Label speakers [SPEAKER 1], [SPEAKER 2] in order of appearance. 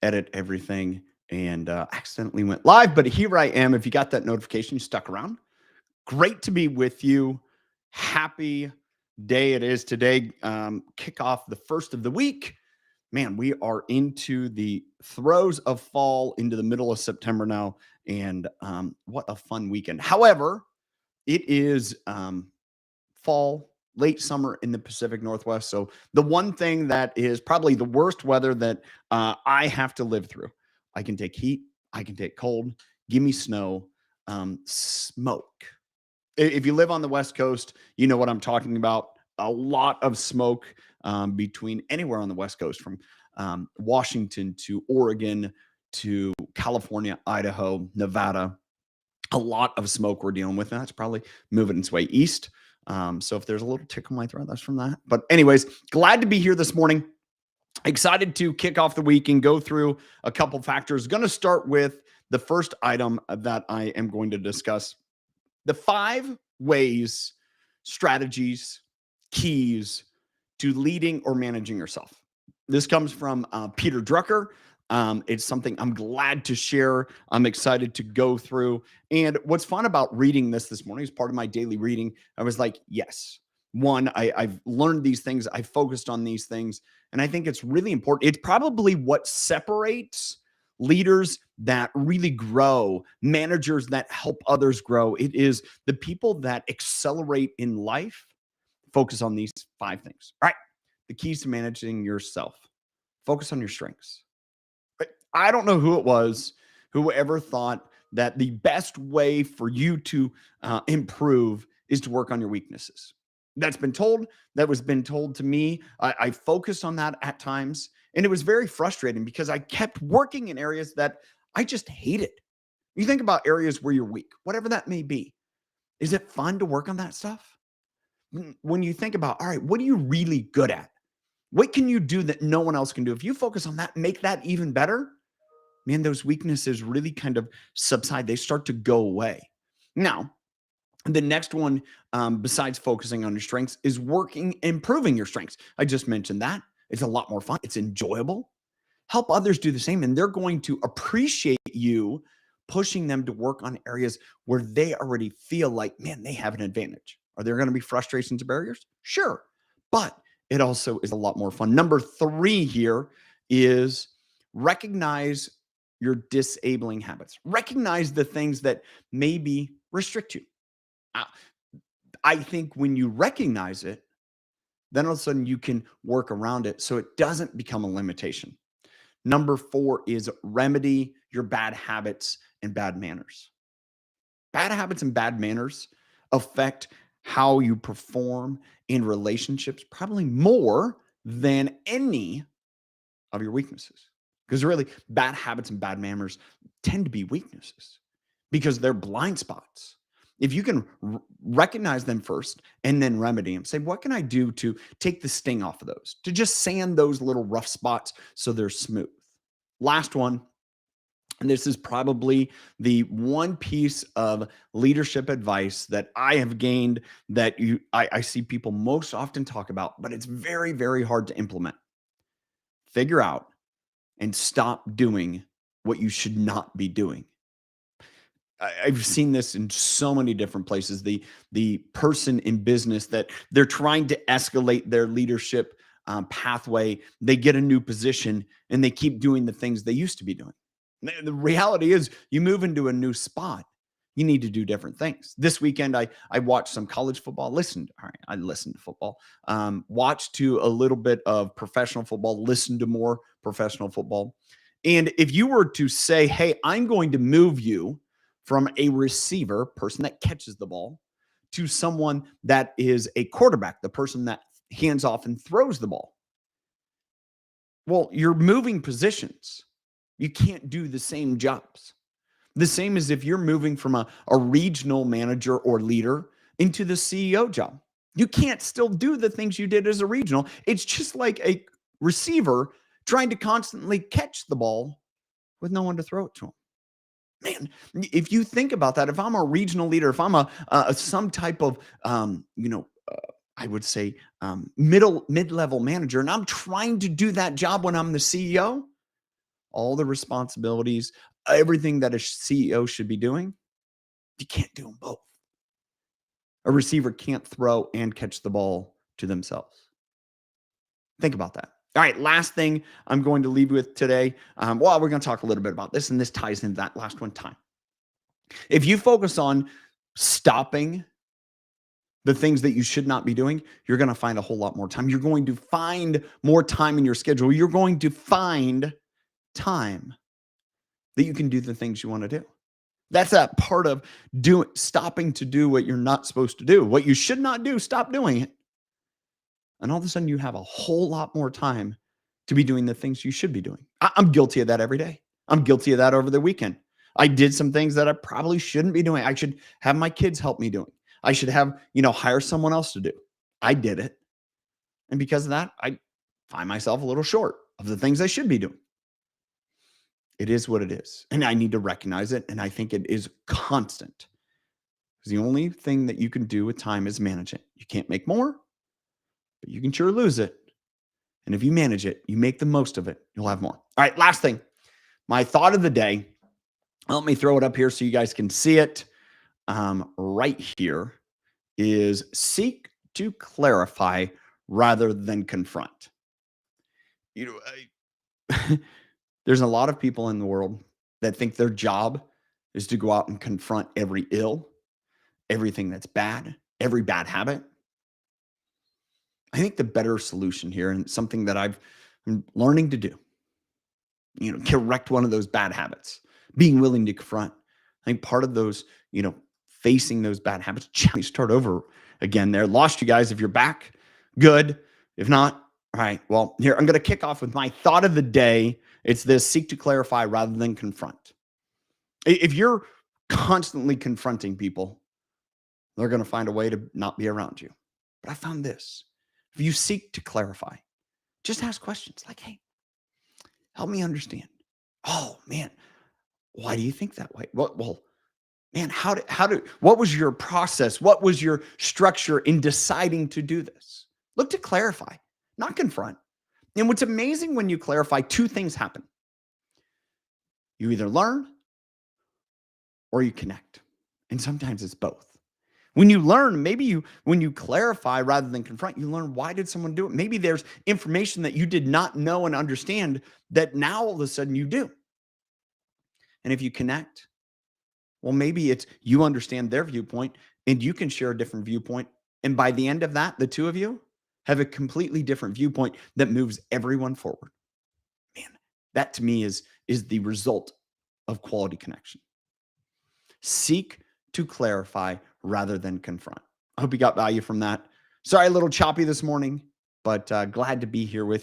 [SPEAKER 1] edit everything and accidentally went live, but here I am. If you got that notification, you stuck around. Great to be with you. Happy day it is today. Kick off the first of the week. Man, we are into the throes of fall, into the middle of September now, and what a fun weekend. However, it is fall, late summer in the Pacific Northwest. So the one thing that is probably the worst weather that I have to live through. I can take heat, I can take cold, give me snow, smoke. If you live on the West Coast, you know what I'm talking about. A lot of smoke between anywhere on the West Coast, from Washington to Oregon to California, Idaho, Nevada. A lot of smoke we're dealing with. And that's probably moving its way east. So if there's a little tickle in my throat, that's from that. But anyways, glad to be here this morning. Excited to kick off the week and go through a couple factors. Going to start with the first item that I am going to discuss. The 5 ways, strategies, keys to leading or managing yourself. This comes from Peter Drucker. It's something I'm glad to share. I'm excited to go through. And what's fun about reading this morning is part of my daily reading. I was like, yes, one, I've learned these things. I focused on these things. And I think it's really important. It's probably what separates leaders that really grow, managers that help others grow. It is the people that accelerate in life. Focus on these 5 things. All right. The keys to managing yourself. Focus on your strengths. I don't know who it was, whoever thought that the best way for you to improve is to work on your weaknesses. That was been told to me. I focused on that at times, and it was very frustrating because I kept working in areas that I just hated. You think about areas where you're weak, whatever that may be. Is it fun to work on that stuff? When you think about, all right, what are you really good at? What can you do that no one else can do? If you focus on that, make that even better, man, those weaknesses really kind of subside. They start to go away. Now, the next one, besides focusing on your strengths, is improving your strengths. I just mentioned that. It's a lot more fun. It's enjoyable. Help others do the same, and they're going to appreciate you pushing them to work on areas where they already feel like, man, they have an advantage. Are there going to be frustrations or barriers? Sure. But it also is a lot more fun. Number 3 here is recognize your disabling habits. Recognize the things that maybe restrict you. I think when you recognize it, then all of a sudden you can work around it so it doesn't become a limitation. Number 4 is remedy your bad habits and bad manners. Bad habits and bad manners affect how you perform in relationships probably more than any of your weaknesses. Because really, bad habits and bad manners tend to be weaknesses because they're blind spots. If you can recognize them first and then remedy them, say, what can I do to take the sting off of those, to just sand those little rough spots so they're smooth? Last one, and this is probably the one piece of leadership advice that I have gained that I see people most often talk about, but it's very, very hard to implement. Figure out and stop doing what you should not be doing. I've seen this in so many different places. The person in business that they're trying to escalate their leadership pathway, they get a new position and they keep doing the things they used to be doing. The reality is you move into a new spot, you need to do different things. This weekend, I watched some college football, I listened to football, watched to a little bit of professional football, listened to more professional football. And if you were to say, hey, I'm going to move you from a receiver, person that catches the ball, to someone that is a quarterback, the person that hands off and throws the ball. Well, you're moving positions. You can't do the same jobs. The same as if you're moving from a regional manager or leader into the CEO job. You can't still do the things you did as a regional. It's just like a receiver trying to constantly catch the ball with no one to throw it to him. Man, if you think about that, if I'm a regional leader, if I'm some type of, I would say mid-level manager, and I'm trying to do that job when I'm the CEO, all the responsibilities, everything that a CEO should be doing, you can't do them both. A receiver can't throw and catch the ball to themselves. Think about that. All right, last thing I'm going to leave you with today. Well, we're going to talk a little bit about this, and this ties into that last one, time. If you focus on stopping the things that you should not be doing, you're going to find a whole lot more time. You're going to find more time in your schedule. You're going to find time that you can do the things you want to do. That's that part of stopping to do what you're not supposed to do. What you should not do, stop doing it. And all of a sudden you have a whole lot more time to be doing the things you should be doing. I'm guilty of that every day. I'm guilty of that over the weekend. I did some things that I probably shouldn't be doing. I should have my kids help me doing. I should have, hire someone else to do. I did it. And because of that, I find myself a little short of the things I should be doing. It is what it is. And I need to recognize it. And I think it is constant. Because the only thing that you can do with time is manage it. You can't make more, but you can sure lose it. And if you manage it, you make the most of it, you'll have more. All right, last thing. My thought of the day. Let me throw it up here so you guys can see it. Right here is seek to clarify rather than confront. There's a lot of people in the world that think their job is to go out and confront every ill, everything that's bad, every bad habit. I think the better solution here, and something that I'm learning to do, correct one of those bad habits, being willing to confront. I think part of those, facing those bad habits, start over again there. Lost you guys. If you're back, good. If not, all right. Well, here, I'm going to kick off with my thought of the day. It's this: seek to clarify rather than confront. If you're constantly confronting people, they're going to find a way to not be around you. But I found this: if you seek to clarify, just ask questions like, hey, help me understand. Oh, man, why do you think that way? Well, man, what was your process? What was your structure in deciding to do this? Look to clarify, not confront. And what's amazing when you clarify, two things happen. You either learn or you connect. And sometimes it's both. When you learn, when you clarify rather than confront, you learn, why did someone do it? Maybe there's information that you did not know and understand that now all of a sudden you do. And if you connect, well, maybe it's you understand their viewpoint and you can share a different viewpoint. And by the end of that, the two of you have a completely different viewpoint that moves everyone forward. Man, that to me is the result of quality connection. Seek to clarify rather than confront. I hope you got value from that. Sorry, a little choppy this morning, but glad to be here with you.